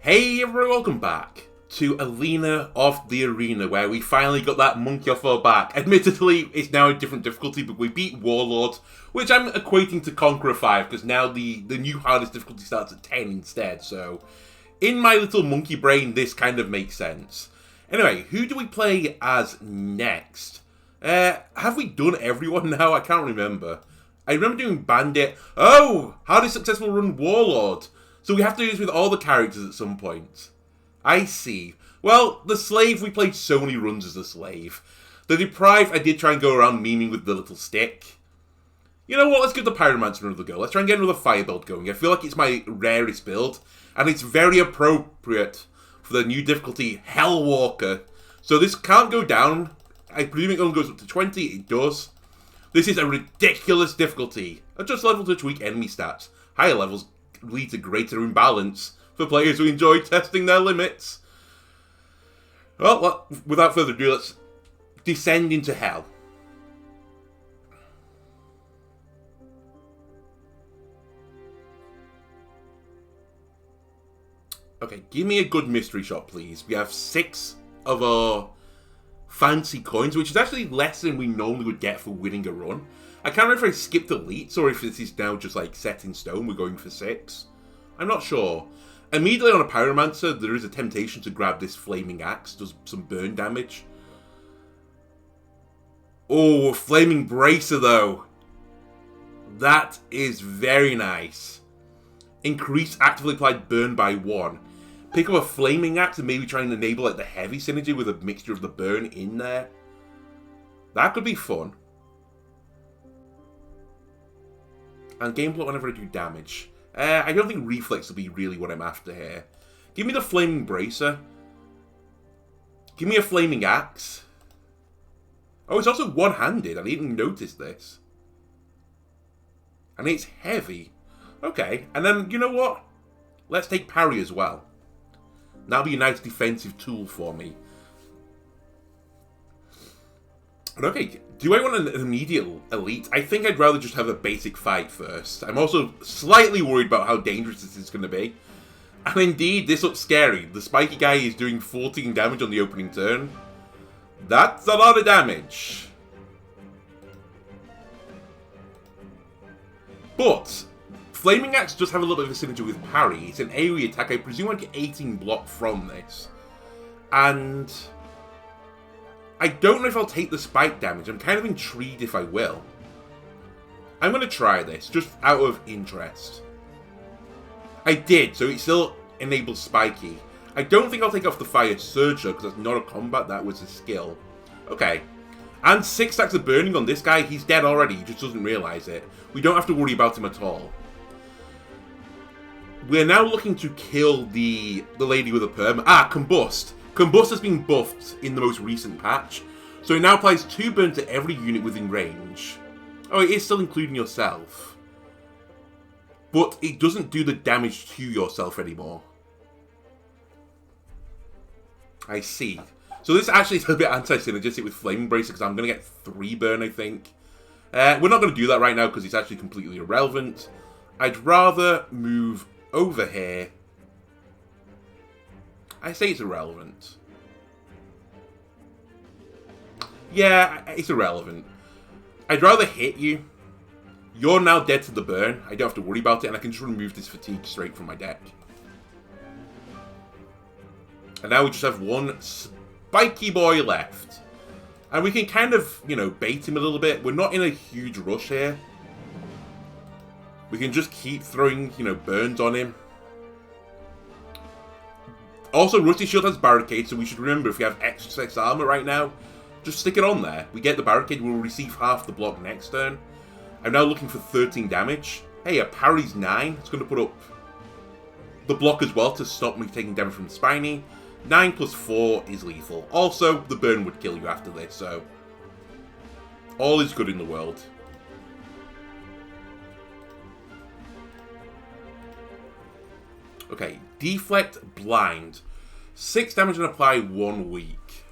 Hey everyone, welcome back to Alina of the Arena, where we finally got that monkey off our back. Admittedly, it's now a different difficulty, but we beat Warlord, which I'm equating to Conqueror 5, because now the new hardest difficulty starts at 10 instead, so in my little monkey brain, this kind of makes sense. Anyway, who do we play as next? Have we done everyone now? I can't remember. I remember doing Bandit. Oh! Hardest successful run Warlord. So we have to do this with all the characters at some point. I see. Well, the Slave, we played so many runs as the Slave. The Deprived, I did try and go around memeing with the little stick. You know what, let's give the Pyromancer another go. Let's try and get another fire build going. I feel like it's my rarest build, and it's very appropriate for the new difficulty, Hellwalker. So this can't go down. I presume it only goes up to 20, it does. This is a ridiculous difficulty. Adjust level to tweak enemy stats. Higher levels lead to greater imbalance for players who enjoy testing their limits. Well, without further ado, let's descend into hell. Okay, give me a good mystery shot, please. We have 6 of our fancy coins, which is actually less than we normally would get for winning a run. I can't remember if I skipped elites or if this is now just like set in stone, we're going for 6. I'm not sure. Immediately on a Pyromancer, there is a temptation to grab this Flaming Axe, does some burn damage. Oh, Flaming Bracer though. That is very nice. Increase actively applied burn by 1. Pick up a Flaming Axe and maybe try and enable like the heavy synergy with a mixture of the burn in there. That could be fun. And game block whenever I do damage. I don't think reflex will be really what I'm after here. Give me the Flaming Bracer. Give me a Flaming Axe. Oh, it's also one-handed. I didn't even notice this. And it's heavy. Okay, and then, you know what? Let's take parry as well. That'll be a nice defensive tool for me. But okay, do I want an immediate elite? I think I'd rather just have a basic fight first. I'm also slightly worried about how dangerous this is going to be. And indeed, this looks scary. The spiky guy is doing 14 damage on the opening turn. That's a lot of damage. But Flaming Axe does have a little bit of a synergy with parry. It's an AoE attack. I presume I get 18 block from this. And I don't know if I'll take the spike damage. I'm kind of intrigued if I will. I'm going to try this, just out of interest. I did, so it still enables spiky. I don't think I'll take off the fire surge though, because that's not a combat, that was a skill. Okay. And 6 stacks of burning on this guy. He's dead already, he just doesn't realise it. We don't have to worry about him at all. We're now looking to kill the lady with a perm. Ah, Combust. Combust has been buffed in the most recent patch, so it now applies 2 burn to every unit within range. Oh, it is still including yourself. But it doesn't do the damage to yourself anymore. I see. So this actually is a bit anti-synergistic with Flaming Bracer, because I'm going to get 3 burn, I think. We're not going to do that right now, because it's actually completely irrelevant. I'd rather move over here. I say it's irrelevant. Yeah, it's irrelevant. I'd rather hit you. You're now dead to the burn. I don't have to worry about it, and I can just remove this fatigue straight from my deck. And now we just have one spiky boy left. And we can kind of, you know, bait him a little bit. We're not in a huge rush here. We can just keep throwing, you know, burns on him. Also, Rusty Shield has Barricade, so we should remember if we have extra 6 armor right now, just stick it on there. We get the Barricade, we'll receive half the block next turn. I'm now looking for 13 damage. Hey, a parry's 9. It's going to put up the block as well to stop me taking damage from the Spiny. 9 plus 4 is lethal. Also, the burn would kill you after this, so all is good in the world. Okay, Deflect Blind. 6 damage and apply 1 week.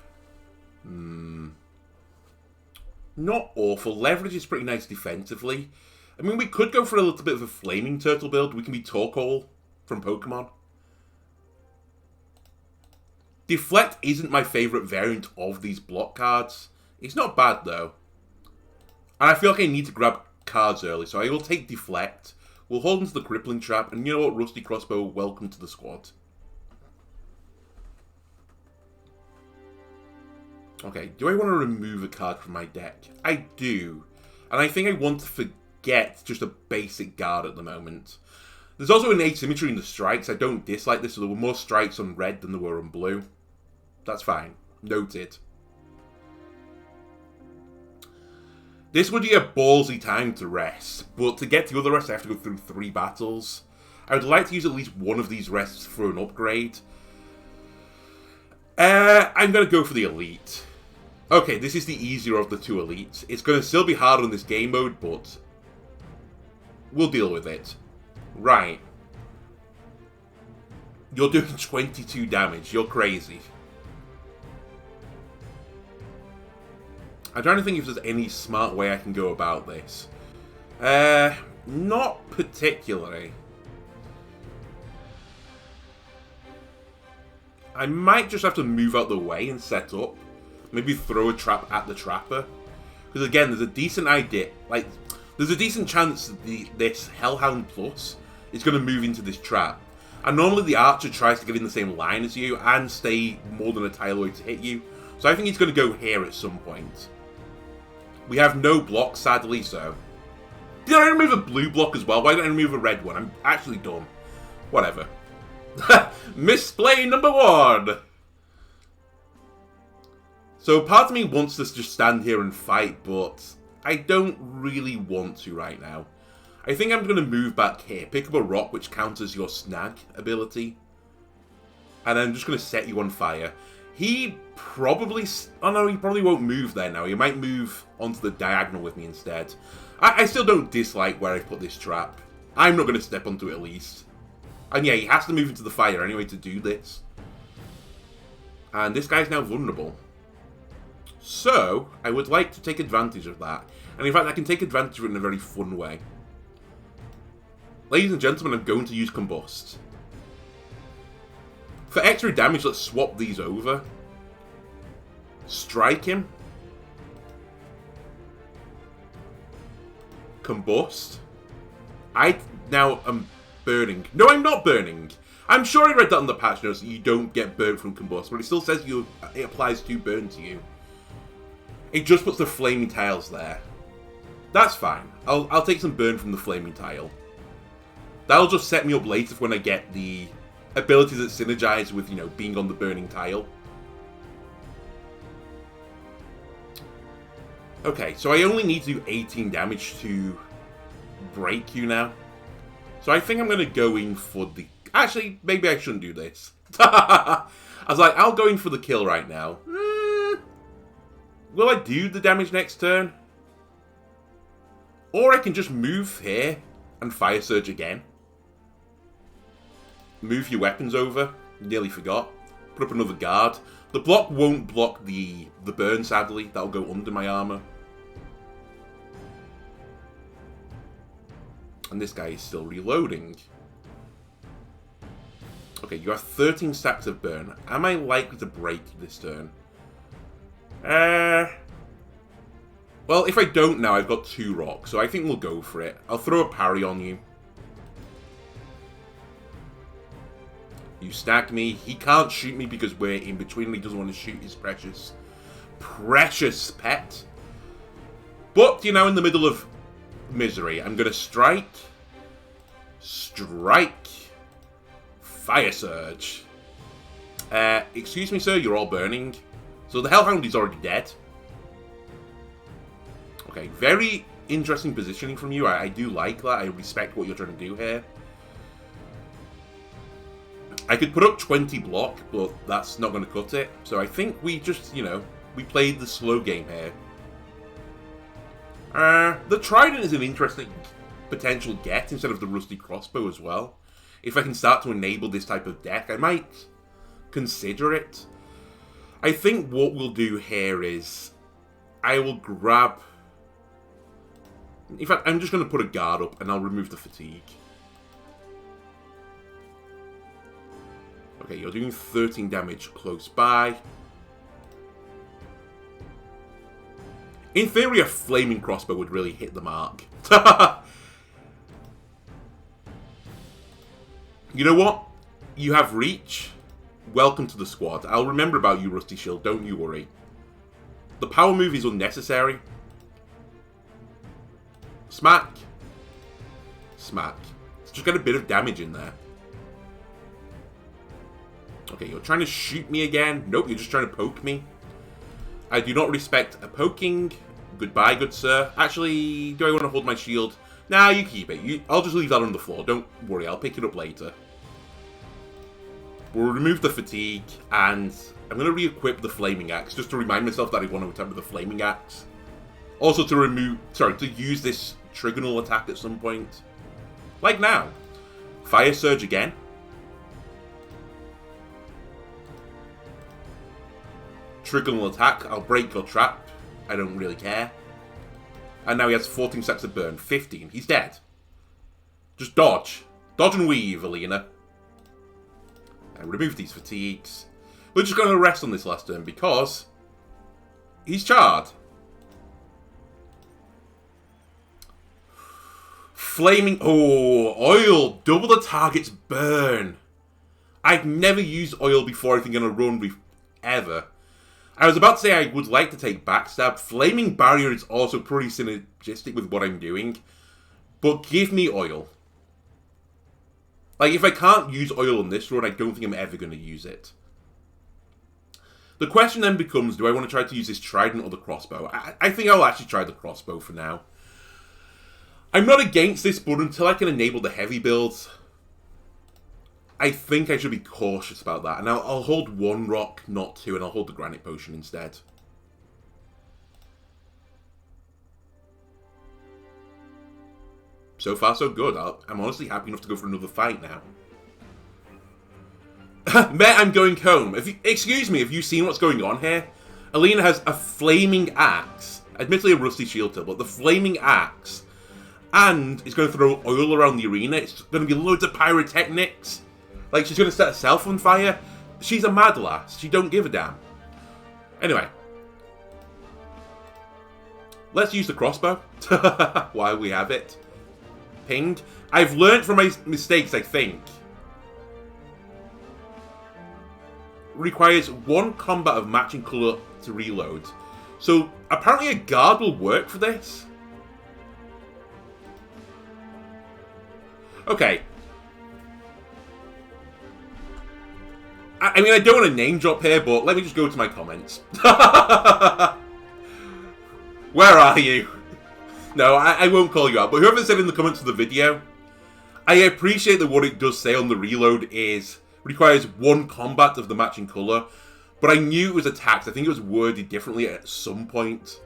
Not awful. Leverage is pretty nice defensively. I mean, we could go for a little bit of a Flaming Turtle build. We can be Torkoal from Pokemon. Deflect isn't my favourite variant of these block cards. It's not bad, though. And I feel like I need to grab cards early, so I will take Deflect. We'll hold into the Crippling Trap, and you know what, Rusty Crossbow, welcome to the squad. Okay, do I want to remove a card from my deck? I do. And I think I want to forget just a basic guard at the moment. There's also an asymmetry in the strikes. I don't dislike this, so there were more strikes on red than there were on blue. That's fine. Noted. This would be a ballsy time to rest, but to get the other rest I have to go through 3 battles. I would like to use at least one of these rests for an upgrade. I'm going to go for the Elite. Okay, this is the easier of the 2 elites. It's going to still be hard on this game mode, but we'll deal with it. Right. You're doing 22 damage. You're crazy. I'm trying to think if there's any smart way I can go about this. Not particularly. I might just have to move out the way and set up. Maybe throw a trap at the trapper. Because again, there's a decent idea. Like, there's a decent chance that this Hellhound Plus is going to move into this trap. And normally the archer tries to get in the same line as you and stay more than a tile away to hit you. So I think he's going to go here at some point. We have no block, sadly, so... Did I remove a blue block as well? Why didn't I remove a red one? I'm actually dumb. Whatever. Misplay number 1! So part of me wants to just stand here and fight, but I don't really want to right now. I think I'm going to move back here, pick up a rock which counters your snag ability, and I'm just going to set you on fire. He probably... Oh no, he probably won't move there now. He might move onto the diagonal with me instead. I still don't dislike where I've put this trap. I'm not going to step onto it at least. And yeah, he has to move into the fire anyway to do this. And this guy's now vulnerable. So, I would like to take advantage of that. And in fact, I can take advantage of it in a very fun way. Ladies and gentlemen, I'm going to use Combust. For extra damage, let's swap these over. Strike him. Combust. I now am burning. No, I'm not burning. I'm sure I read that on the patch notes that you don't get burnt from Combust, but it still says it applies to burn to you. It just puts the flaming tiles there. That's fine. I'll take some burn from the flaming tile. That'll just set me up later when I get the abilities that synergize with, you know, being on the burning tile. Okay, so I only need to do 18 damage to break you now. So I think I'm going to go in for the... Actually, maybe I shouldn't do this. I was like, I'll go in for the kill right now. Will I do the damage next turn? Or I can just move here and Fire Surge again. Move your weapons over. Nearly forgot. Put up another guard. The block won't block the burn, sadly. That'll go under my armor. And this guy is still reloading. Okay, you have 13 stacks of burn. Am I likely to break this turn? Well, if I don't now, I've got 2 rocks, so I think we'll go for it. I'll throw a parry on you. You stack me. He can't shoot me because we're in between and he doesn't want to shoot his precious pet. But, you know, in the middle of misery, I'm going to strike. Strike. Fire Surge. Excuse me, sir, you're all burning. So the Hellhound is already dead. Okay, very interesting positioning from you. I do like that. I respect what you're trying to do here. I could put up 20 block, but that's not going to cut it. So I think we just, you know, we played the slow game here. The Trident is an interesting potential get instead of the Rusty Crossbow as well. If I can start to enable this type of deck, I might consider it. I think what we'll do here is I will grab... In fact, I'm just going to put a guard up and I'll remove the fatigue. Okay, you're doing 13 damage close by. In theory, a flaming crossbow would really hit the mark. You know what? You have reach. Welcome to the squad. I'll remember about you, Rusty Shield. Don't you worry. The power move is unnecessary. Smack. Smack. Let's just get a bit of damage in there. Okay, you're trying to shoot me again. Nope, you're just trying to poke me. I do not respect a poking. Goodbye, good sir. Actually, do I want to hold my shield? Nah, you keep it. I'll just leave that on the floor. Don't worry, I'll pick it up later. We'll remove the fatigue, and I'm going to re-equip the flaming axe, just to remind myself that I want to attack with the flaming axe. Also to use this trigonal attack at some point. Like now. Fire Surge again. Trigonal attack. I'll break your trap. I don't really care. And now he has 14 seconds of burn. 15. He's dead. Just dodge. Dodge and weave, Alina. And remove these fatigues. We're just going to rest on this last turn because he's charred. Flaming... Oh, oil. Double the target's burn. I've never used oil before, I think, in a run ever. I was about to say I would like to take Backstab. Flaming Barrier is also pretty synergistic with what I'm doing. But give me oil. Like, if I can't use oil on this run, I don't think I'm ever going to use it. The question then becomes, do I want to try to use this trident or the crossbow? I think I'll actually try the crossbow for now. I'm not against this, but until I can enable the heavy builds, I think I should be cautious about that. And I'll hold one rock, not two, and I'll hold the granite potion instead. So far, so good. I'm honestly happy enough to go for another fight now. Mate, I'm going home. Excuse me, have you seen what's going on here? Alina has a flaming axe. Admittedly a rusty shield tilt, but the flaming axe. And is going to throw oil around the arena. It's going to be loads of pyrotechnics. Like, she's going to set herself on fire. She's a mad lass. She don't give a damn. Anyway. Let's use the crossbow. While we have it. Pinged. I've learned from my mistakes, I think. Requires one combat of matching colour to reload. So, apparently a guard will work for this. Okay. I mean, I don't want to name drop here, but let me just go to my comments. Where are you? No, I won't call you out, but whoever said in the comments of the video, I appreciate that what it does say on the reload is requires one combat of the matching colour, but I knew it was attacked. I think it was worded differently at some point.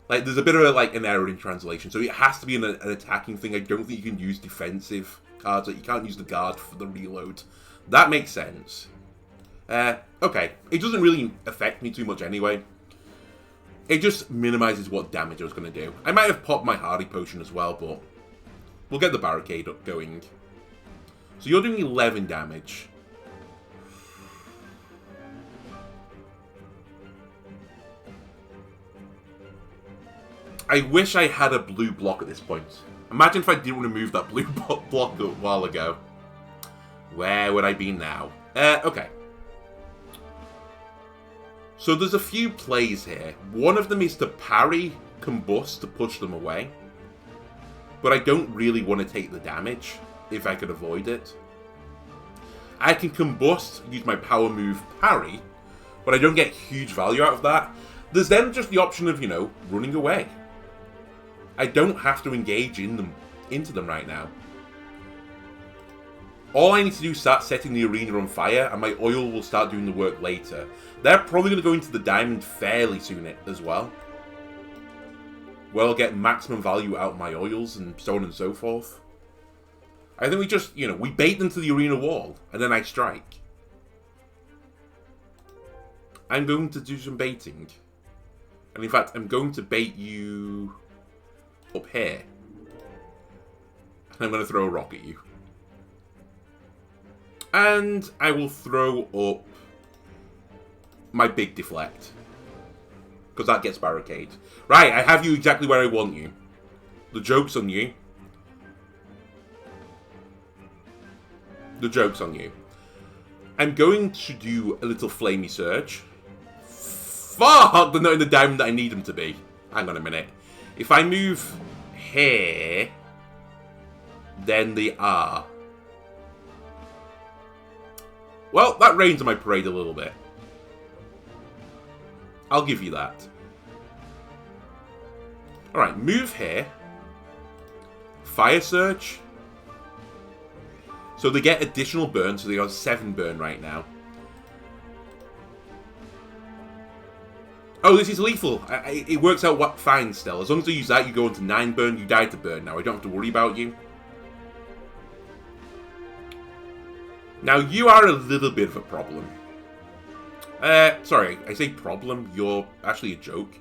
Like, there's a bit of an error in translation, so it has to be an attacking thing. I don't think you can use defensive cards. Like, you can't use the guard for the reload. That makes sense. Okay. It doesn't really affect me too much anyway. It just minimises what damage I was going to do. I might have popped my Hardy Potion as well, but we'll get the barricade up going. So you're doing 11 damage. I wish I had a blue block at this point. Imagine if I didn't remove that blue block a while ago. Where would I be now? Okay. So there's a few plays here. One of them is to parry Combust to push them away. But I don't really want to take the damage, if I could avoid it. I can Combust, use my power move parry, but I don't get huge value out of that. There's then just the option of, you know, running away. I don't have to engage into them right now. All I need to do is start setting the arena on fire, and my oil will start doing the work later. They're probably going to go into the diamond fairly soon as well. Where I'll get maximum value out of my oils, and so on and so forth. I think we just, you know, we bait them to the arena wall, and then I strike. I'm going to do some baiting. And in fact, I'm going to bait you up here. And I'm going to throw a rock at you. And I will throw up my big deflect. Because that gets barricade. Right, I have you exactly where I want you. The joke's on you. The joke's on you. I'm going to do a little flamey surge. Fuck! They're not in the diamond that I need them to be. Hang on a minute. If I move here, then they are. Well, that rains on my parade a little bit. I'll give you that. Alright, move here. Fire Surge. So they get additional burn, so they got 7 burn right now. Oh, this is lethal. It works out fine still. As long as I use that, you go into 9 burn, you die to burn now. I don't have to worry about you. Now, you are a little bit of a problem. Sorry, I say problem. You're actually a joke.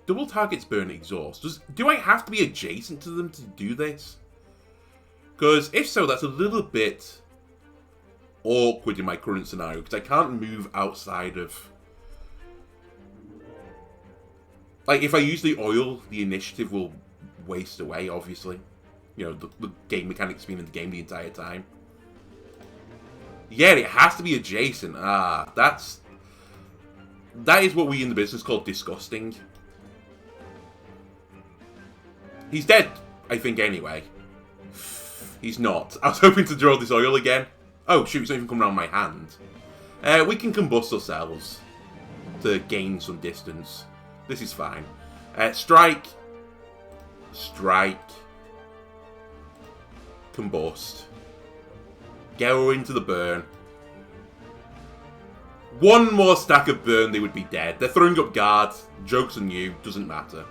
Double targets burn exhaust. Do I have to be adjacent to them to do this? Because if so, that's a little bit awkward in my current scenario. Because I can't move outside of... Like, if I use the oil, the initiative will waste away, obviously. You know, the game mechanics being in the game the entire time. Yeah, it has to be adjacent. Ah, that is what we in the business call disgusting. He's dead, I think, anyway. He's not. I was hoping to draw this oil again. Oh, shoot, it's not even coming around my hand. We can combust ourselves to gain some distance. This is fine. Strike. Strike. Combust. Go into the burn. One more stack of burn, they would be dead. They're throwing up guards. Joke's on you. Doesn't matter.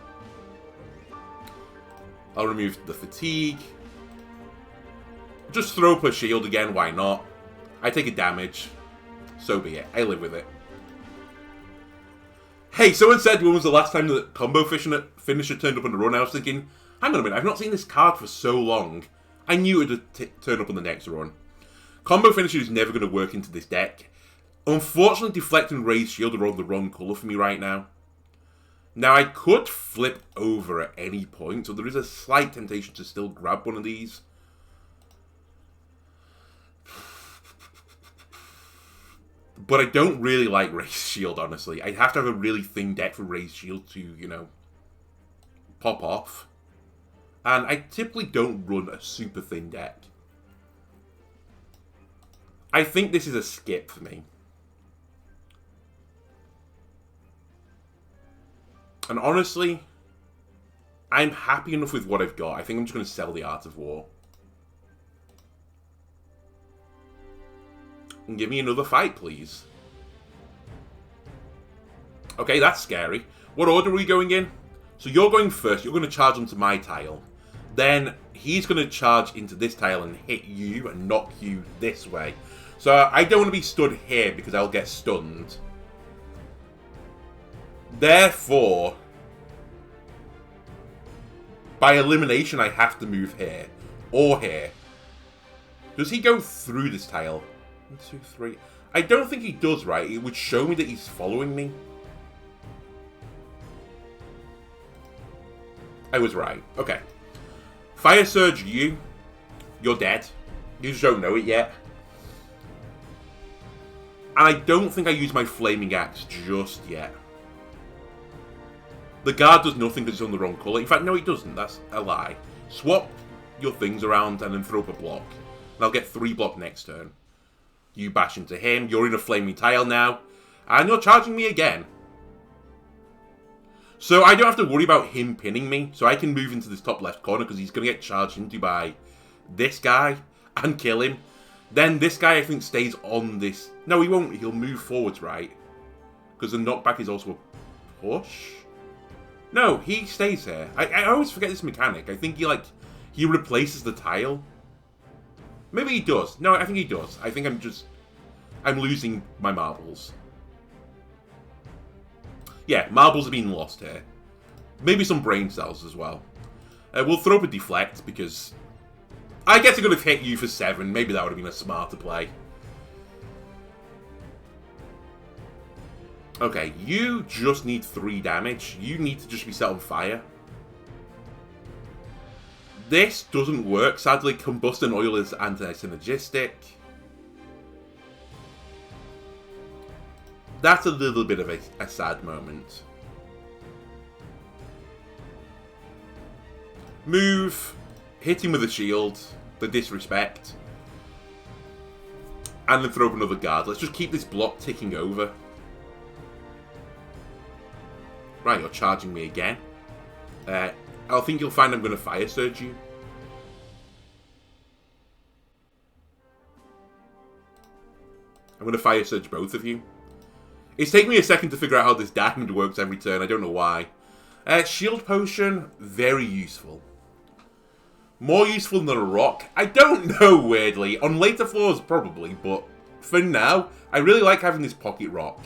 I'll remove the fatigue. Just throw up a shield again, why not? I take a damage. So be it. I live with it. Hey, someone said when was the last time that combo finisher turned up on the run? I was thinking, hang on a minute, I've not seen this card for so long. I knew it would turn up on the next run. Combo finisher is never going to work into this deck. Unfortunately, deflect and raise shield are on the wrong colour for me right now. Now, I could flip over at any point, so there is a slight temptation to still grab one of these. But I don't really like Raise Shield, honestly. I'd have to have a really thin deck for Raise Shield to, you know, pop off. And I typically don't run a super thin deck. I think this is a skip for me. And honestly, I'm happy enough with what I've got. I think I'm just going to sell the Art of War. And give me another fight, please. Okay, that's scary. What order are we going in? So you're going first. You're going to charge onto my tile. Then he's going to charge into this tile and hit you and knock you this way. So I don't want to be stood here because I'll get stunned. Therefore, by elimination, I have to move here. Or here. Does he go through this tile? 1, 2, 3. I don't think he does, right? It would show me that he's following me. I was right. Okay. Fire Surge you. You're dead. You just don't know it yet. And I don't think I use my Flaming Axe just yet. The guard does nothing because it's on the wrong colour. In fact, no, it doesn't. That's a lie. Swap your things around and then throw up a block. And I'll get 3 block next turn. You bash into him. You're in a flaming tile now. And you're charging me again. So I don't have to worry about him pinning me. So I can move into this top left corner because he's going to get charged into by this guy and kill him. Then this guy, I think, stays on this. No, he won't. He'll move forwards, right? Because the knockback is also a push. No, he stays here. I always forget this mechanic. I think he replaces the tile. Maybe he does. No, I think he does. I think I'm losing my marbles. Yeah, marbles are being lost here. Maybe some brain cells as well. We'll throw up a deflect because I guess I could have hit you for 7. Maybe that would have been a smarter play. Okay, you just need 3 damage. You need to just be set on fire. This doesn't work. Sadly, combustion oil is anti-synergistic. That's a little bit of a sad moment. Move. Hit him with a shield. The disrespect. And then throw up another guard. Let's just keep this block ticking over. Right, you're charging me again. I think you'll find I'm going to fire surge you. I'm going to fire surge both of you. It's taken me a second to figure out how this diamond works every turn. I don't know why. Shield potion, very useful. More useful than a rock? I don't know, weirdly. On later floors, probably, but for now, I really like having this pocket rock.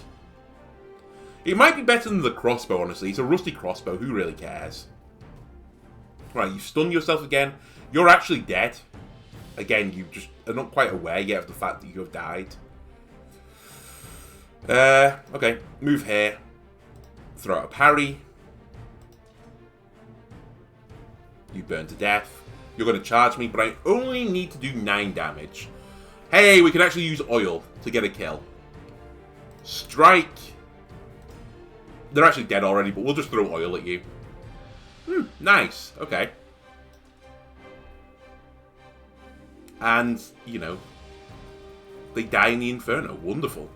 It might be better than the crossbow, honestly. It's a rusty crossbow. Who really cares? Right, you stun yourself again. You're actually dead. Again, you just are not quite aware yet of the fact that you have died. Okay. Move here. Throw out a parry. You burn to death. You're going to charge me, but I only need to do 9 damage. Hey, we can actually use oil to get a kill. Strike. They're actually dead already, but we'll just throw oil at you. Nice. Okay. And, you know, they die in the Inferno. Wonderful.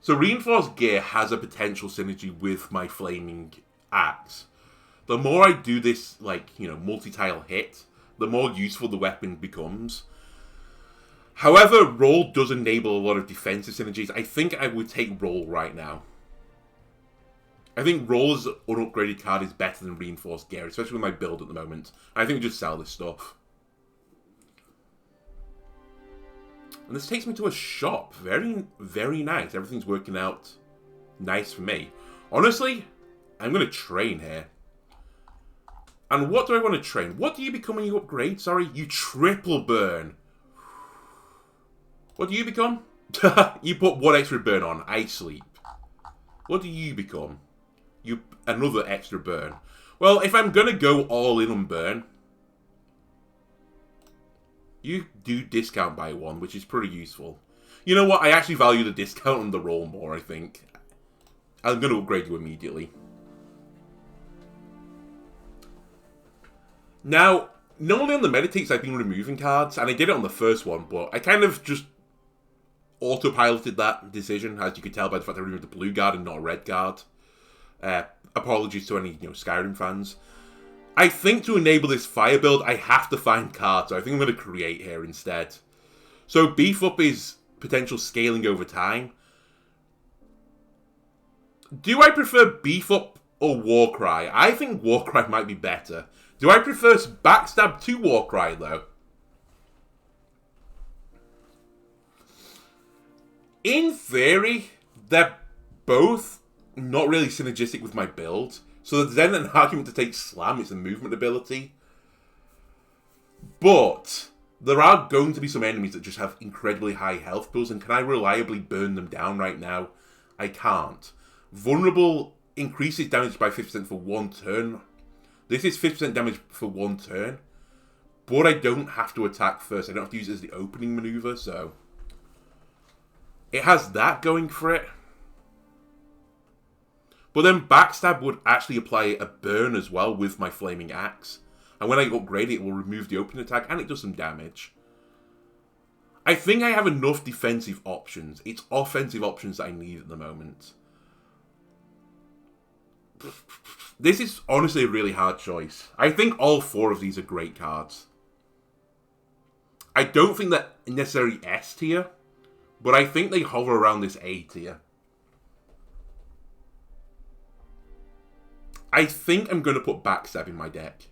So Reinforced Gear has a potential synergy with my Flaming Axe. The more I do this, like, you know, multi-tile hit, the more useful the weapon becomes. However, Roll does enable a lot of defensive synergies. I think I would take Roll right now. I think Roll as an unupgraded card is better than Reinforced Gear, especially with my build at the moment. I think we just sell this stuff. And this takes me to a shop. Very, very nice. Everything's working out nice for me. Honestly, I'm going to train here. And what do I want to train? What do you become when you upgrade? Sorry, you triple burn. What do you become? You put 1 extra burn on. I sleep. What do you become? You another extra burn. Well, if I'm going to go all in on burn, you do discount by 1, which is pretty useful. You know what? I actually value the discount on the roll more, I think. I'm going to upgrade you immediately. Now, normally on the Meditates I've been removing cards, and I did it on the first one, but I kind of just autopiloted that decision, as you could tell by the fact I removed the blue guard and not a red guard. Apologies to any Skyrim fans. I think to enable this fire build, I have to find cards, so I think I'm going to create here instead. So beef up is potential scaling over time. Do I prefer beef up or Warcry? I think Warcry might be better. Do I prefer backstab to Warcry though? In theory, they're both not really synergistic with my build. So there's then an argument to take Slam, it's a movement ability. But there are going to be some enemies that just have incredibly high health pools, and can I reliably burn them down right now? I can't. Vulnerable increases damage by 50% for 1 turn. This is 50% damage for 1 turn. But I don't have to attack first. I don't have to use it as the opening maneuver, so it has that going for it. But then Backstab would actually apply a burn as well with my Flaming Axe. And when I upgrade it, it will remove the opening attack, and it does some damage. I think I have enough defensive options. It's offensive options that I need at the moment. This is honestly a really hard choice. I think all 4 of these are great cards. I don't think they're necessarily S tier, but I think they hover around this A tier. I think I'm going to put Backstab in my deck.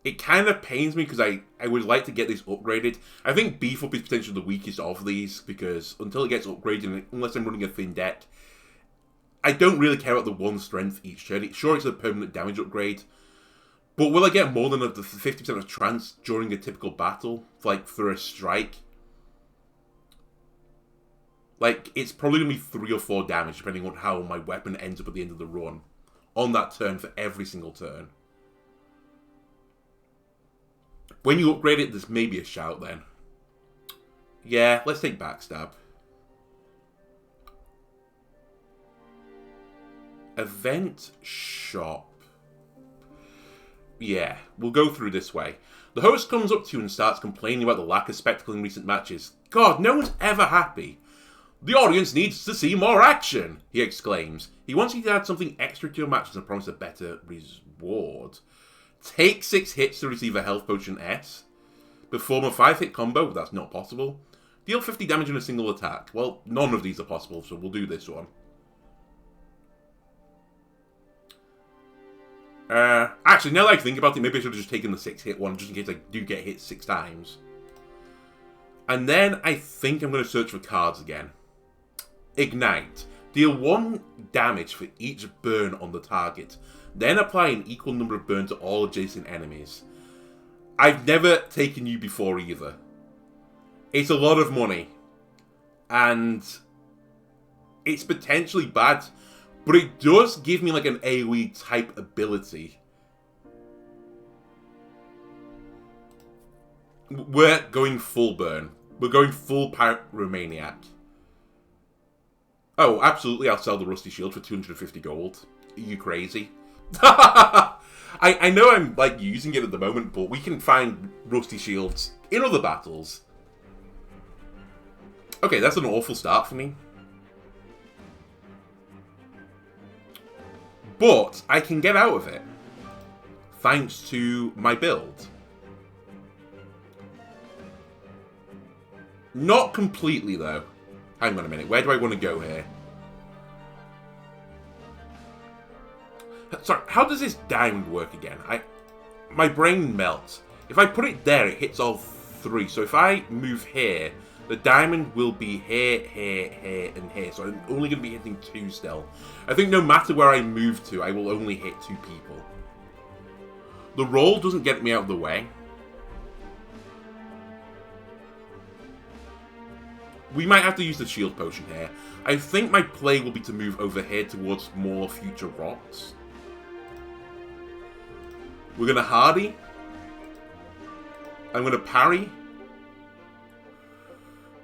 It kind of pains me because I would like to get this upgraded. I think Beef Up is potentially the weakest of these because until it gets upgraded, unless I'm running a thin deck, I don't really care about the 1 strength each turn. Sure, it's a permanent damage upgrade, But will I get more than the 50% of chance during a typical battle? Like, for a strike? Like, it's probably going to be 3 or 4 damage, depending on how my weapon ends up at the end of the run. On that turn, for every single turn. When you upgrade it, there's maybe a shout then. Yeah, let's take Backstab. Event Shop. Yeah, we'll go through this way. The host comes up to you and starts complaining about the lack of spectacle in recent matches. God, no one's ever happy. The audience needs to see more action, he exclaims. He wants you to add something extra to your matches and promise a better reward. Take 6 hits to receive a health potion S. Perform a 5-hit combo, that's not possible. Deal 50 damage in a single attack. Well, none of these are possible, so we'll do this one. Actually, now that I think about it, maybe I should have just taken the 6-hit one, just in case I do get hit 6 times. And then I think I'm going to search for cards again. Ignite. Deal 1 damage for each burn on the target. Then apply an equal number of burn to all adjacent enemies. I've never taken you before either. It's a lot of money. And it's potentially bad. But it does give me like an AoE type ability. We're going full burn. We're going full Pyromaniac. Oh, absolutely, I'll sell the Rusty Shield for 250 gold. Are you crazy? I know I'm like using it at the moment, but we can find Rusty Shields in other battles. Okay, that's an awful start for me. But I can get out of it. Thanks to my build. Not completely, though. Hang on a minute. Where do I want to go here? Sorry, how does this diamond work again? My brain melts. If I put it there, it hits all 3. So if I move here, the diamond will be here, here, here, and here. So I'm only going to be hitting 2 still. I think no matter where I move to, I will only hit 2 people. The roll doesn't get me out of the way. We might have to use the shield potion here. I think my play will be to move over here towards more future rocks. We're going to hardy. I'm going to parry.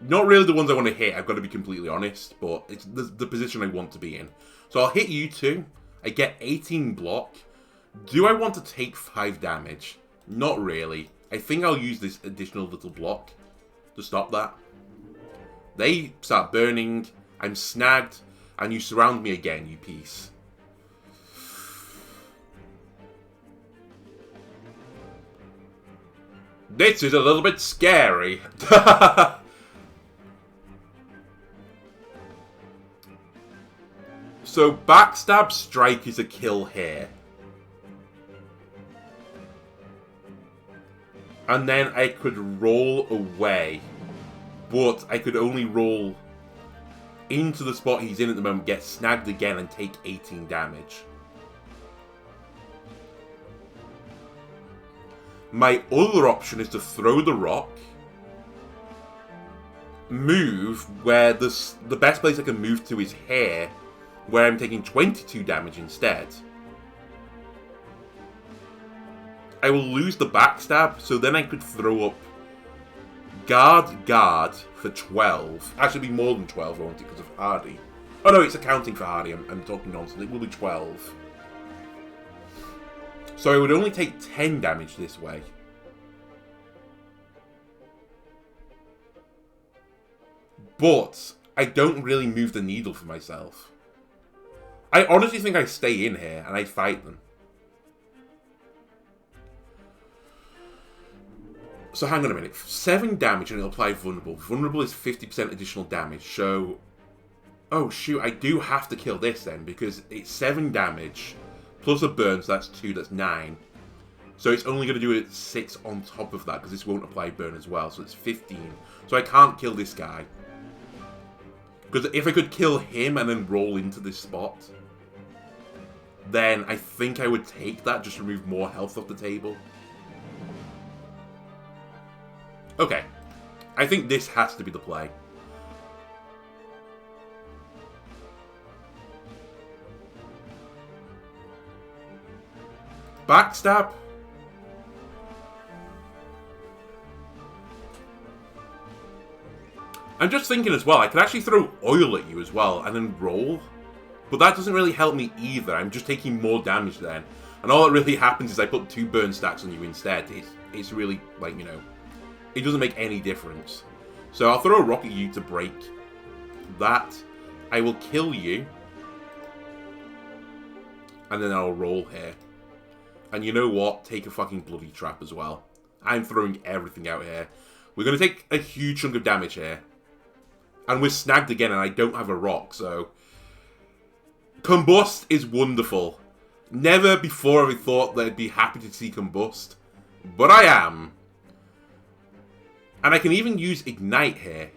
Not really the ones I want to hit, I've got to be completely honest, but it's the position I want to be in. So I'll hit you 2. I get 18 block. Do I want to take 5 damage? Not really. I think I'll use this additional little block to stop that. They start burning, I'm snagged, and you surround me again, you piece. This is a little bit scary. So, Backstab Strike is a kill here. And then I could roll away. But I could only roll into the spot he's in at the moment, get snagged again, and take 18 damage. My other option is to throw the rock, move where the best place I can move to is here, where I'm taking 22 damage instead. I will lose the backstab, so then I could throw up guard for 12. Actually, be more than 12, won't it, because of Hardy. Oh no, it's accounting for Hardy, I'm talking nonsense. It will be 12. So I would only take 10 damage this way. But I don't really move the needle for myself. I honestly think I stay in here and I fight them. So hang on a minute. 7 damage and it'll apply Vulnerable. Vulnerable is 50% additional damage. So, oh shoot, I do have to kill this then because it's 7 damage plus a burn, so that's 2, that's 9. So it's only going to do it 6 on top of that because this won't apply burn as well. So it's 15. So I can't kill this guy. Because if I could kill him and then roll into this spot, then I think I would take that just to remove more health off the table. Okay. I think this has to be the play. Backstab. I'm just thinking as well, I could actually throw oil at you as well and then roll. But that doesn't really help me either. I'm just taking more damage then. And all that really happens is I put 2 burn stacks on you instead. It's really, like, you know, it doesn't make any difference. So I'll throw a rock at you to break that. I will kill you. And then I'll roll here. And you know what? Take a fucking bloody trap as well. I'm throwing everything out here. We're going to take a huge chunk of damage here. And we're snagged again and I don't have a rock, so... Combust is wonderful. Never before have I thought that I'd be happy to see Combust. But I am. And I can even use Ignite here.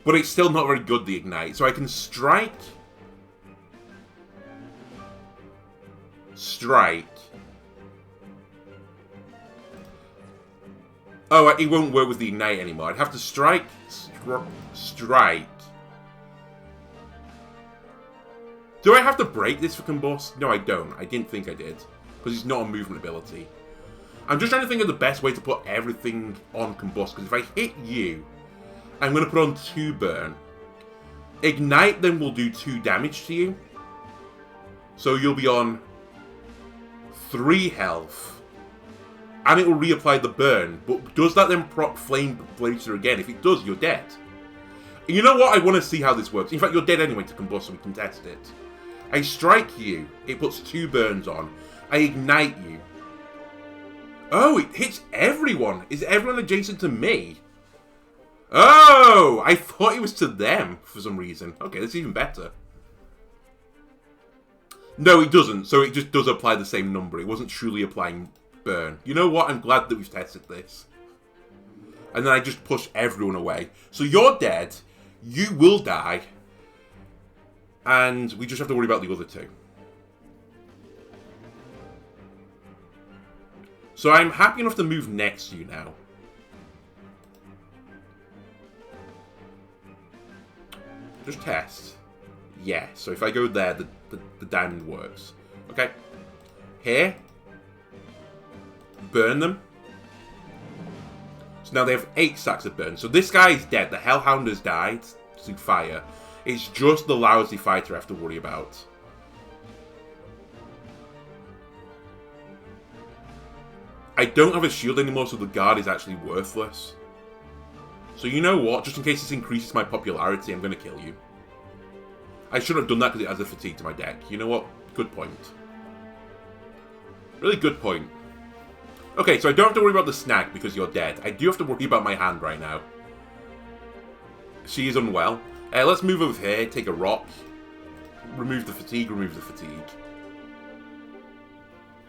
But it's still not very good, the Ignite. So I can strike. Strike. Oh, it won't work with the Ignite anymore. I'd have to strike. Strike. Do I have to break this for Combust? No, I don't. I didn't think I did. Because it's not a movement ability. I'm just trying to think of the best way to put everything on Combust. Because if I hit you, I'm going to put on 2 burn. Ignite then will do 2 damage to you. So you'll be on 3 health. And it will reapply the burn. But does that then proc Flame Blazer again? If it does, you're dead. And you know what? I want to see how this works. In fact, you're dead anyway to Combust, so we can test it. I strike you. It puts 2 burns on. I ignite you. Oh, it hits everyone. Is everyone adjacent to me? Oh, I thought it was to them for some reason. Okay, that's even better. No, it doesn't. So it just does apply the same number. It wasn't truly applying burn. You know what? I'm glad that we've tested this. And then I just push everyone away. So you're dead. You will die. And we just have to worry about the other 2. So I'm happy enough to move next to you now. Just test. Yeah, so if I go there, the diamond works. Okay. Here. Burn them. So now they have 8 stacks of burn. So this guy is dead. The Hellhound has died to fire. It's just the lousy fighter I have to worry about. I don't have a shield anymore, so the guard is actually worthless. So you know what? Just in case this increases my popularity, I'm going to kill you. I should have done that because it adds a fatigue to my deck. You know what? Good point. Really good point. Okay, so I don't have to worry about the snag because you're dead. I do have to worry about my hand right now. She is unwell. Let's move over here, take a rock. Remove the fatigue, remove the fatigue.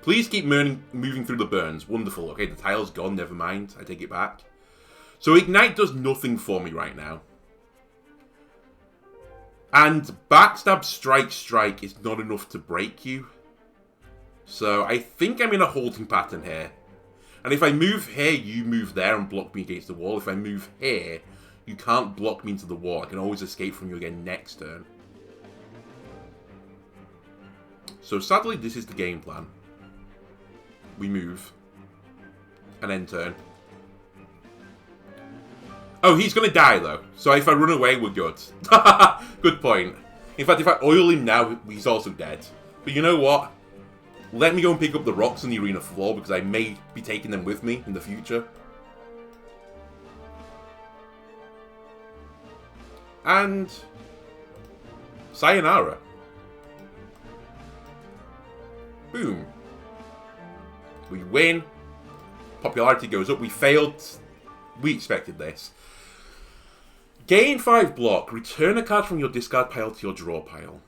Please keep moving through the burns. Wonderful. Okay, the tile's gone, never mind. I take it back. So Ignite does nothing for me right now. And Backstab Strike is not enough to break you. So I think I'm in a holding pattern here. And if I move here, you move there and block me against the wall. If I move here, you can't block me into the wall. I can always escape from you again next turn. So sadly, this is the game plan. We move. And end turn. Oh, he's going to die, though. So if I run away, we're good. Good point. In fact, if I oil him now, he's also dead. But you know what? Let me go and pick up the rocks on the arena floor, because I may be taking them with me in the future. And... sayonara. Boom. We win. Popularity goes up. We failed. We expected this. Gain 5 block. Return a card from your discard pile to your draw pile.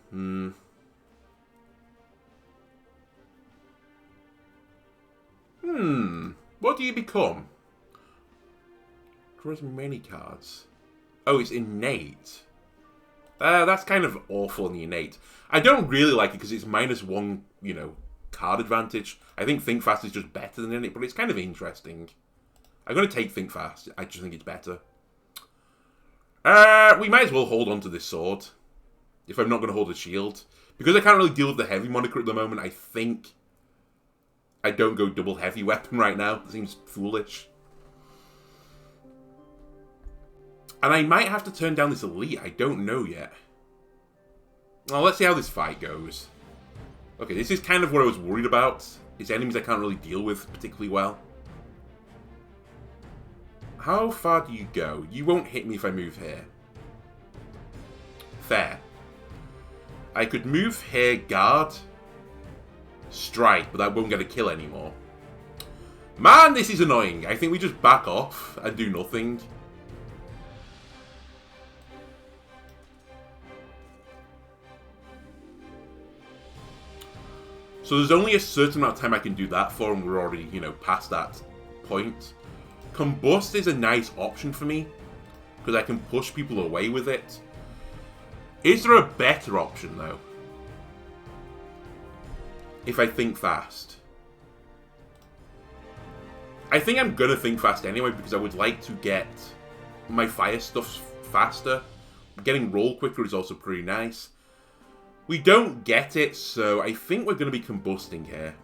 What do you become? Draw as many cards. Oh, it's innate. That's kind of awful in the innate. I don't really like it because it's -1, you know, card advantage. I think Think Fast is just better than innate, but it's kind of interesting. I'm going to take Think Fast. I just think it's better. We might as well hold on to this sword. If I'm not going to hold a shield. Because I can't really deal with the heavy moniker at the moment, I think I don't go double heavy weapon right now. It seems foolish. And I might have to turn down this elite. I don't know yet. Well, let's see how this fight goes. Okay, this is kind of what I was worried about. It's enemies I can't really deal with particularly well. How far do you go? You won't hit me if I move here. Fair. I could move here, guard, strike, but that won't get a kill anymore. Man, this is annoying. I think we just back off and do nothing. So there's only a certain amount of time I can do that for, and we're already, you know, past that point. Combust is a nice option for me, because I can push people away with it. Is there a better option, though? If I think fast. I think I'm gonna think fast anyway, because I would like to get my fire stuff faster. Getting roll quicker is also pretty nice. We don't get it, so I think we're going to be combusting here.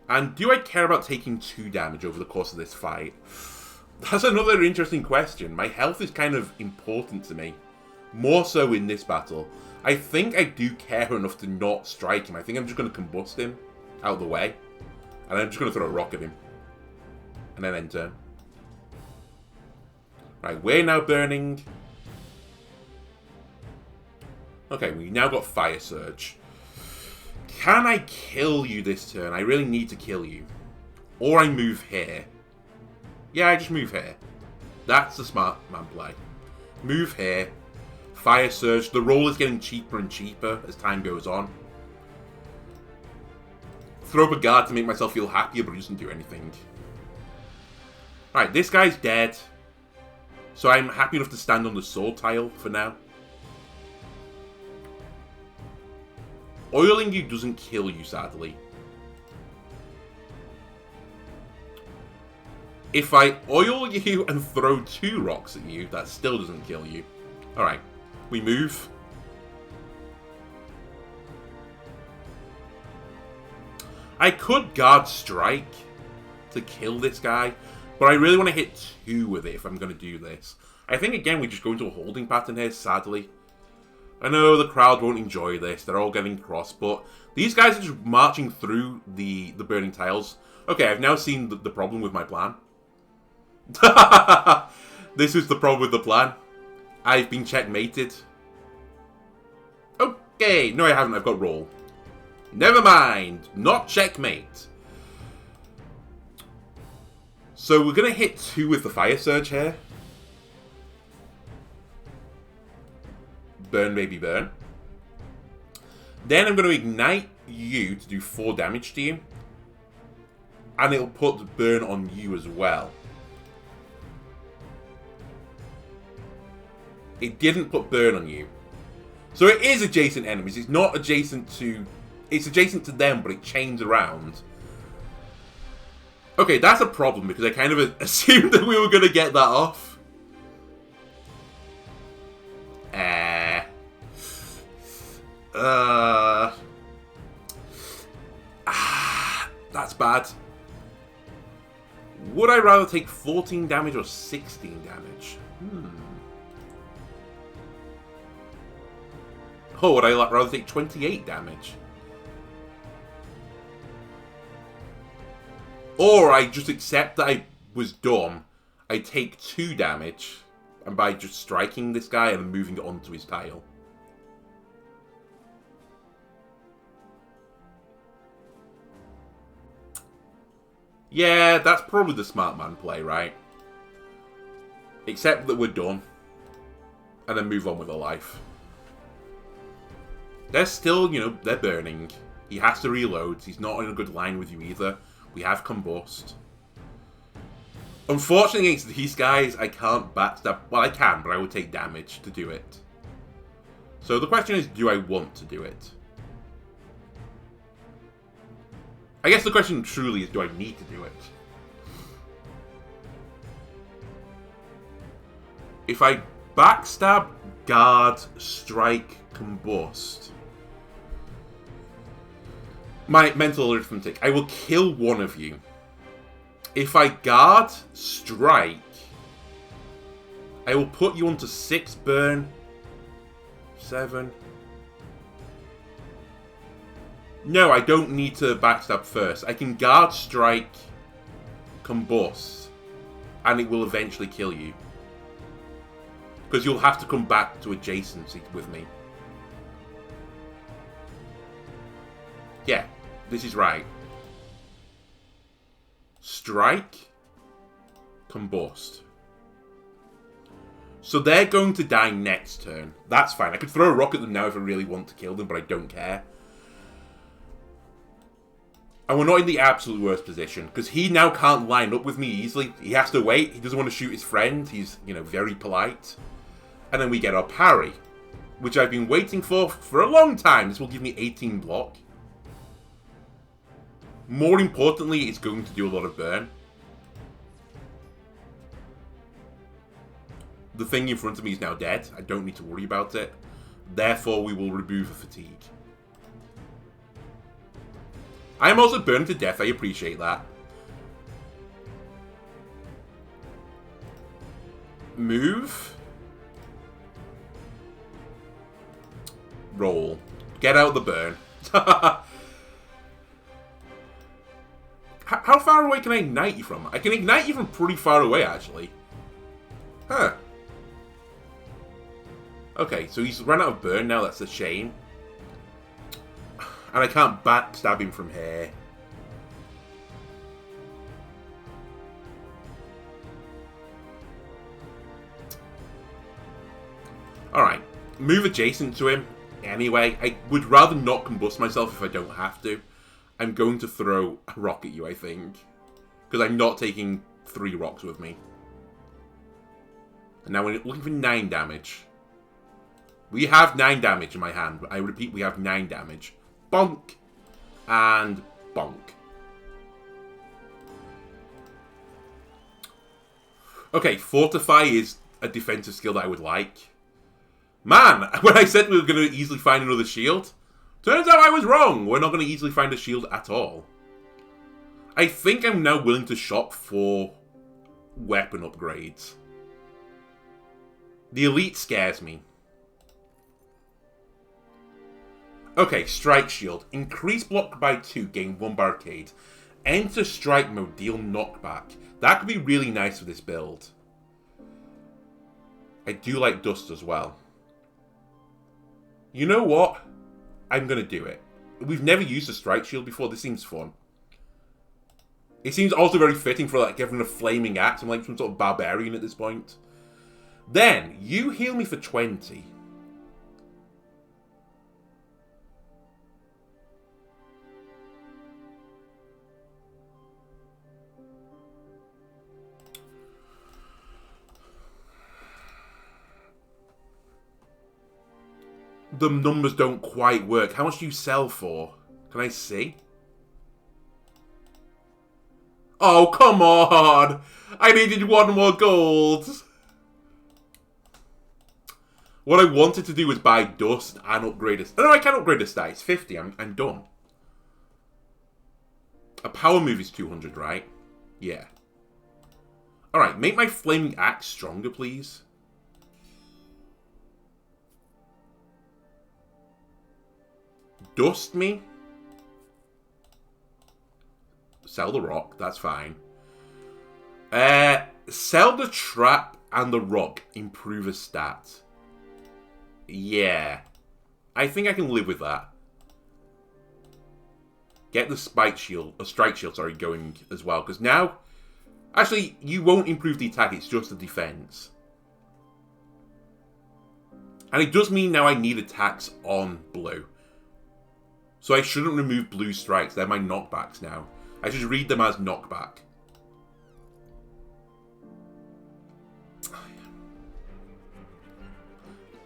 And do I care about taking 2 damage over the course of this fight? That's another interesting question. My health is kind of important to me. More so in this battle. I think I do care enough to not strike him. I think I'm just going to combust him out of the way. And I'm just going to throw a rock at him. And then end turn. Right, we're now burning. Okay, we now got Fire Surge. Can I kill you this turn? I really need to kill you. Or I move here. Yeah, I just move here. That's the smart man play. Move here. Fire Surge. The roll is getting cheaper and cheaper as time goes on. Throw up a guard to make myself feel happier, but it doesn't do anything. Alright, this guy's dead. So I'm happy enough to stand on the sword tile for now. Oiling you doesn't kill you, sadly. If I oil you and throw 2 rocks at you, that still doesn't kill you. Alright, we move. I could guard strike to kill this guy, but I really want to hit 2 with it if I'm going to do this. I think, again, we just go into a holding pattern here, sadly. I know the crowd won't enjoy this. They're all getting cross, but these guys are just marching through the burning tiles. Okay, I've now seen the problem with my plan. This is the problem with the plan. I've been checkmated. Okay, no I haven't. I've got roll. Never mind. Not checkmate. So we're going to hit 2 with the Fire Surge here. Burn, baby, burn. Then I'm going to ignite you to do 4 damage to you. And it'll put burn on you as well. It didn't put burn on you. So it is adjacent enemies. It's not adjacent to... It's adjacent to them, but it chains around. Okay, that's a problem, because I kind of assumed that we were going to get that off. That's bad. Would I rather take 14 damage or 16 damage? Oh, would I rather take 28 damage? Or I just accept that I was dumb. I take 2 damage, and by just striking this guy and moving it onto his tile. Yeah, that's probably the smart man play, right? Except that we're done. And then move on with our life. They're still, you know, they're burning. He has to reload. He's not in a good line with you either. We have combust. Unfortunately, against these guys, I can't backstab. Well, I can, but I would take damage to do it. So the question is, do I want to do it? I guess the question truly is, do I need to do it? If I backstab, guard, strike, combust. My mental arithmetic. I will kill one of you. If I guard, strike, I will put you onto 6 burn. 7. No, I don't need to backstab first. I can guard, strike, combust, and it will eventually kill you. Because you'll have to come back to adjacency with me. Yeah, this is right. Strike, combust. So they're going to die next turn. That's fine. I could throw a rock at them now if I really want to kill them, but I don't care. And we're not in the absolute worst position, because he now can't line up with me easily. He has to wait. He doesn't want to shoot his friend. He's, you know, very polite. And then we get our parry, which I've been waiting for a long time. This will give me 18 block. More importantly, it's going to do a lot of burn. The thing in front of me is now dead. I don't need to worry about it. Therefore, we will remove a fatigue. I am also burned to death. I appreciate that. Move. Roll. Get out the burn. How far away can I ignite you from? I can ignite you from pretty far away, actually. Huh. Okay, so he's run out of burn now. That's a shame. And I can't backstab him from here. Alright. Move adjacent to him. Anyway, I would rather not combust myself if I don't have to. I'm going to throw a rock at you, I think. Because I'm not taking 3 rocks with me. And now we're looking for 9 damage. We have 9 damage in my hand. I repeat, we have 9 damage. Bonk. And bonk. Okay, Fortify is a defensive skill that I would like. Man, when I said we were going to easily find another shield, turns out I was wrong. We're not going to easily find a shield at all. I think I'm now willing to shop for weapon upgrades. The elite scares me. Okay, Strike Shield. Increase block by 2, gain 1 barricade. Enter strike mode, deal knockback. That could be really nice for this build. I do like Dust as well. You know what? I'm going to do it. We've never used a Strike Shield before. This seems fun. It seems also very fitting for like giving a flaming axe. I'm like some sort of barbarian at this point. Then, you heal me for 20. The numbers don't quite work. How much do you sell for? Can I see? Oh, come on! I needed 1 more gold! What I wanted to do was buy Dust and upgrade it. No, I can upgrade a stat. It's 50. I'm done. A power move is 200, right? Yeah. Alright, make my flaming axe stronger, please. Dust me. Sell the rock, that's fine. Sell the trap and the rock. Improve a stat. Yeah. I think I can live with that. Get the strike shield, sorry, going as well. Because now, actually, you won't improve the attack, it's just the defense. And it does mean now I need attacks on blue. So I shouldn't remove blue strikes. They're my knockbacks now. I should read them as knockback.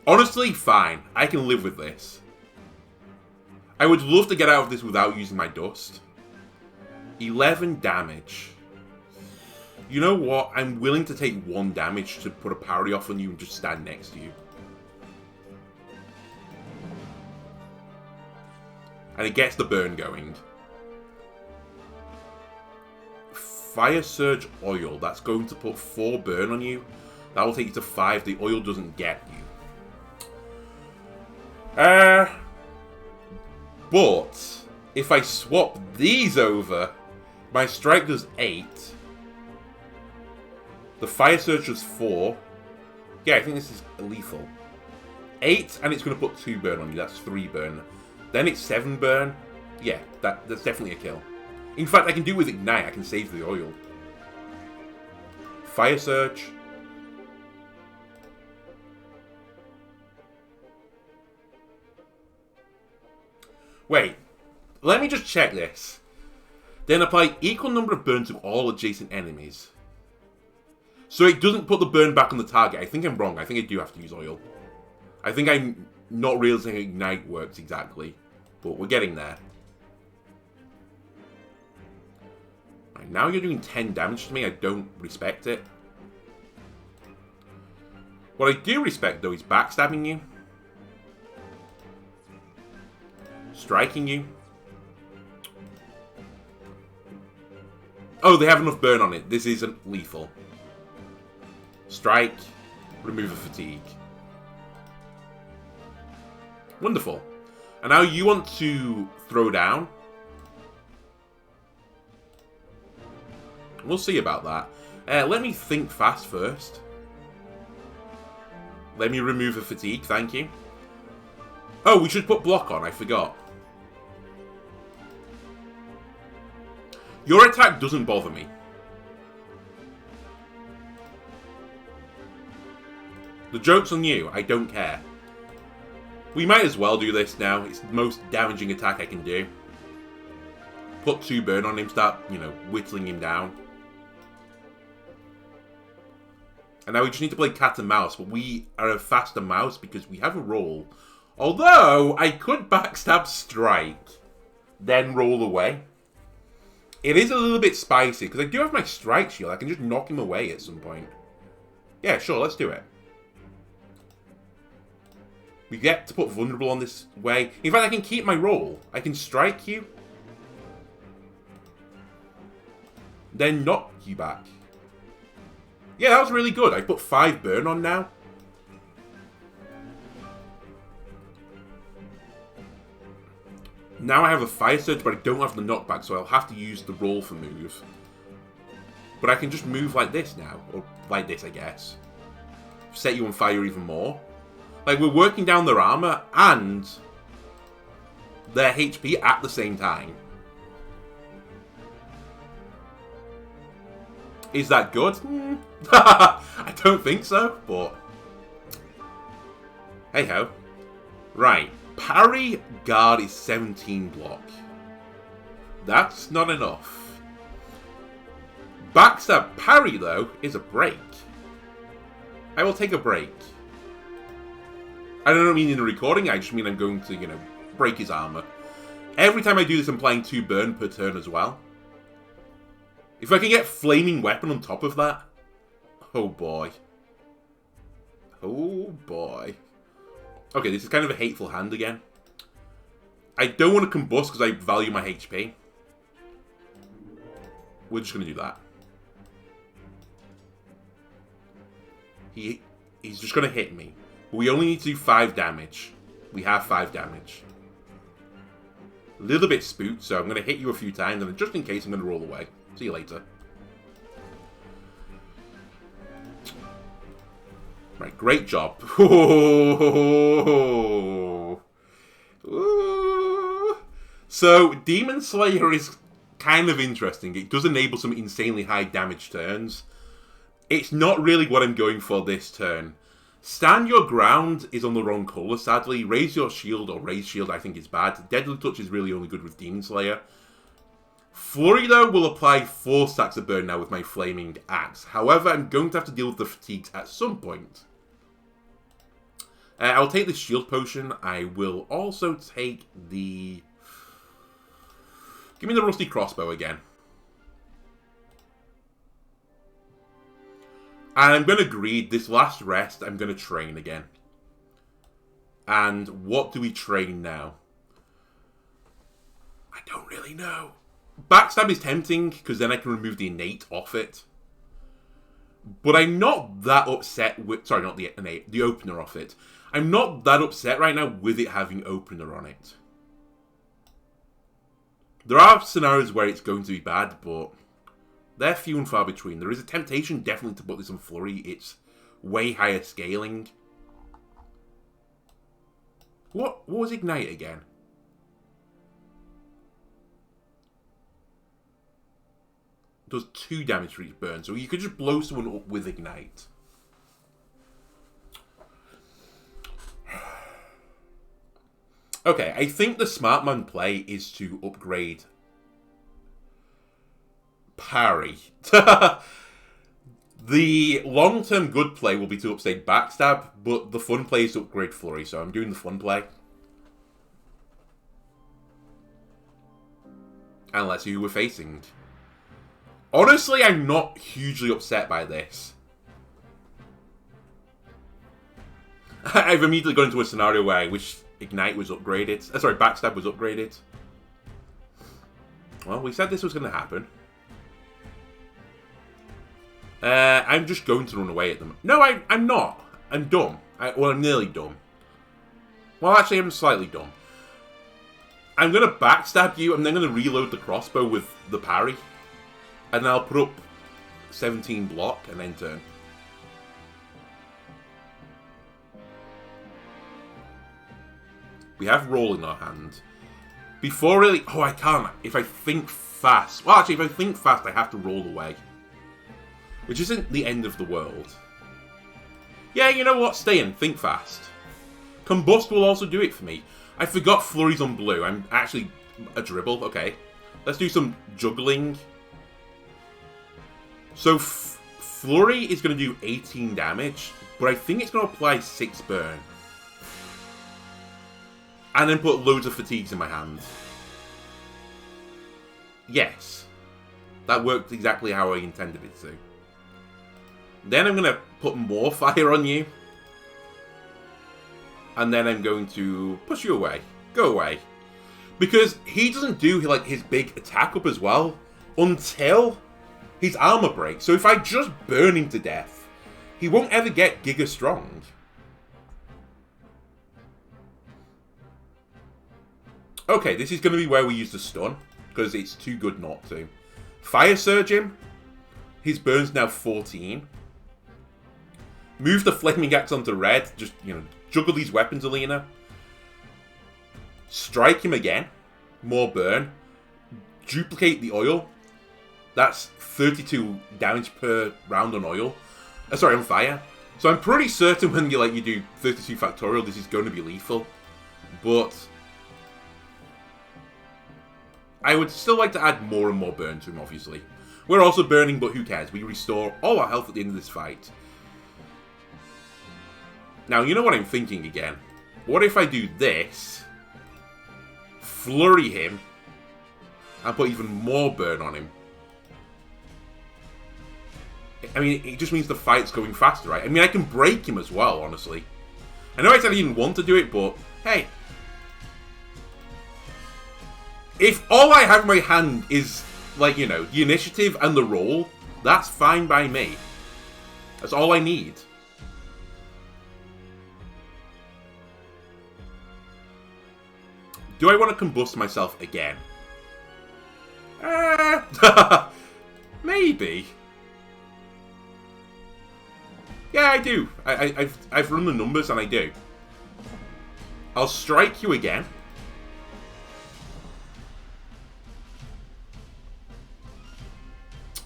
Honestly, fine. I can live with this. I would love to get out of this without using my dust. 11 damage. You know what? I'm willing to take 1 damage to put a parry off on you and just stand next to you. And it gets the burn going. Fire Surge Oil. That's going to put 4 burn on you. That will take you to 5. The oil doesn't get you. But if I swap these over, my strike does 8. The Fire Surge does 4. Yeah, I think this is lethal. 8, and it's going to put 2 burn on you. That's 3 burn. Then it's 7 burn. Yeah, that's definitely a kill. In fact, I can do it with Ignite. I can save the oil. Fire Surge. Wait. Let me just check this. Then apply equal number of burn to all adjacent enemies. So it doesn't put the burn back on the target. I think I'm wrong. I think I do have to use oil. I think I'm not realizing Ignite works exactly. But we're getting there. Right, now you're doing 10 damage to me. I don't respect it. What I do respect, though, is backstabbing you. Striking you. Oh, they have enough burn on it. This isn't lethal. Strike. Remove a fatigue. Wonderful. And now you want to throw down. We'll see about that. Let me think fast first. Let me remove a fatigue, thank you. Oh, we should put block on, I forgot. Your attack doesn't bother me. The joke's on you, I don't care. We might as well do this now. It's the most damaging attack I can do. Put 2 burn on him, start, whittling him down. And now we just need to play cat and mouse, but we are a faster mouse because we have a roll. Although, I could backstab strike, then roll away. It is a little bit spicy, because I do have my strike shield. I can just knock him away at some point. Yeah, sure, let's do it. We get to put vulnerable on this way. In fact, I can keep my roll. I can strike you. Then knock you back. Yeah, that was really good. I put 5 burn on now. Now I have a Fire Surge, but I don't have the knockback, so I'll have to use the roll for move. But I can just move like this now. Or like this, I guess. Set you on fire even more. Like, we're working down their armor and their HP at the same time. Is that good? I don't think so, but hey-ho. Right. Parry guard is 17 block. That's not enough. Backstab parry, though, is a break. I will take a break. I don't mean in the recording, I just mean I'm going to, break his armor. Every time I do this, I'm applying 2 burn per turn as well. If I can get Flaming Weapon on top of that, oh boy. Oh boy. Okay, this is kind of a hateful hand again. I don't want to combust because I value my HP. We're just going to do that. He's just going to hit me. We only need to do 5 damage. We have 5 damage. A little bit spooked, so I'm going to hit you a few times, and just in case, I'm going to roll away. See you later. Right, great job. So, Demon Slayer is kind of interesting. It does enable some insanely high damage turns. It's not really what I'm going for this turn. Stand Your Ground is on the wrong colour, sadly. Raise Your Shield or Raise Shield I think is bad. Deadly Touch is really only good with Demon Slayer. Flurry, though, will apply 4 stacks of burn now with my Flaming Axe. However, I'm going to have to deal with the fatigues at some point. I'll take the shield potion. I will also take the... Give me the rusty crossbow again. And I'm going to greed. This last rest, I'm going to train again. And what do we train now? I don't really know. Backstab is tempting, because then I can remove the innate off it. But I'm not that upset with... Sorry, not the innate. The opener off it. I'm not that upset right now with it having opener on it. There are scenarios where it's going to be bad, but they're few and far between. There is a temptation definitely to put this on Flurry. It's way higher scaling. What was Ignite again? Does 2 damage for each burn, so you could just blow someone up with Ignite. Okay, I think the smart man play is to upgrade parry. The long-term good play will be to upgrade backstab, but the fun play is to upgrade flurry, so I'm doing the fun play. And let's see who we're facing. Honestly, I'm not hugely upset by this. I've immediately gone into a scenario where I wish Ignite was upgraded. Sorry, Backstab was upgraded. Well, we said this was going to happen. I'm just going to run away at them. No, I'm not. I'm dumb. Well, I'm nearly dumb. Well, actually, I'm slightly dumb. I'm going to backstab you, and then going to reload the crossbow with the parry. And then I'll put up 17 block, and then turn. We have roll in our hand. Before really... Oh, I can't. If I think fast... Well, actually, if I think fast, I have to roll away. Which isn't the end of the world. Yeah, you know what? Stay in. Think fast. Combust will also do it for me. I forgot Flurry's on blue. I'm actually a dribble. Okay. Let's do some juggling. So, Flurry is going to do 18 damage. But I think it's going to apply 6 burn. And then put loads of fatigues in my hand. Yes. That worked exactly how I intended it to. Then I'm going to put more fire on you. And then I'm going to push you away. Go away. Because he doesn't do like his big attack up as well. Until his armor breaks. So if I just burn him to death, he won't ever get Giga Strong. Okay, this is going to be where we use the stun. Because it's too good not to. Fire Surge him. His burn's now 14. Move the Flaming Axe onto red. Just, you know, juggle these weapons, Alina. Strike him again. More burn. Duplicate the oil. That's 32 damage per round on oil. Sorry, on fire. So I'm pretty certain when you do 32 factorial, this is going to be lethal. But I would still like to add more and more burn to him, obviously. We're also burning, but who cares? We restore all our health at the end of this fight. Now, you know what I'm thinking again? What if I do this, flurry him, and put even more burn on him? I mean, it just means the fight's going faster, right? I mean, I can break him as well, honestly. I know I said I didn't want to do it, but hey. If all I have in my hand is, like, you know, the initiative and the roll, that's fine by me. That's all I need. Do I want to combust myself again? Maybe. Yeah, I do. I've run the numbers and I do. I'll strike you again.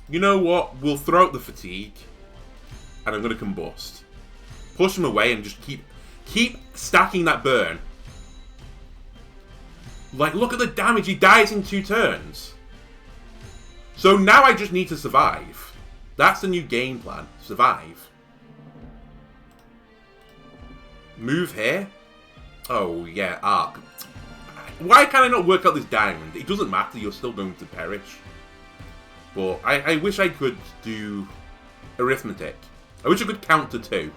You know what? We'll throw out the fatigue. And I'm going to combust. Push him away and just keep stacking that burn. Like, look at the damage. He dies in 2 turns. So now I just need to survive. That's the new game plan. Survive. Move here? Oh, yeah, arc. Why can't I not work out this diamond? It doesn't matter, you're still going to perish. But I wish I could do arithmetic. I wish I could count to 2.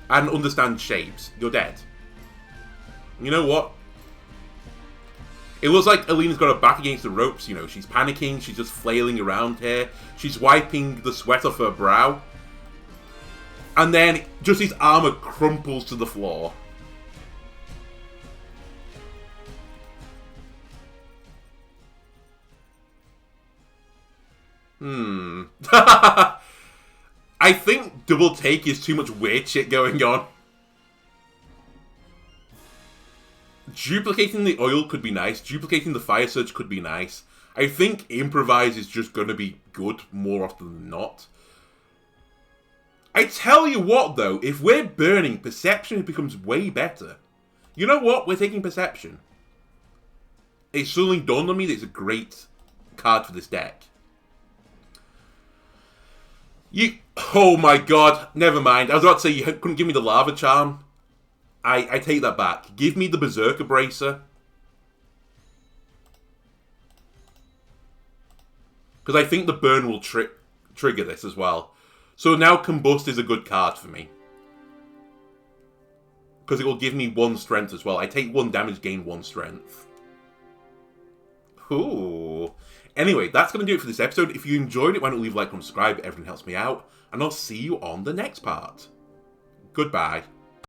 And understand shapes. You're dead. You know what? It looks like Alina's got her back against the ropes, you know. She's panicking, she's just flailing around here. She's wiping the sweat off her brow. And then just his armor crumples to the floor. I think double take is too much weird shit going on. Duplicating the oil could be nice. Duplicating the fire surge could be nice. I think improvise is just going to be good more often than not. I tell you what, though, if we're burning, perception becomes way better. You know what? We're taking perception. It's suddenly dawned on me that it's a great card for this deck. Oh my god, never mind. I was about to say you couldn't give me the lava charm. I take that back. Give me the Berserker Bracer. Because I think the burn will trigger this as well. So now Combust is a good card for me. Because it will give me 1 strength as well. I take 1 damage, gain 1 strength. Ooh. Anyway, that's going to do it for this episode. If you enjoyed it, why don't leave a like and subscribe? Everything helps me out. And I'll see you on the next part. Goodbye.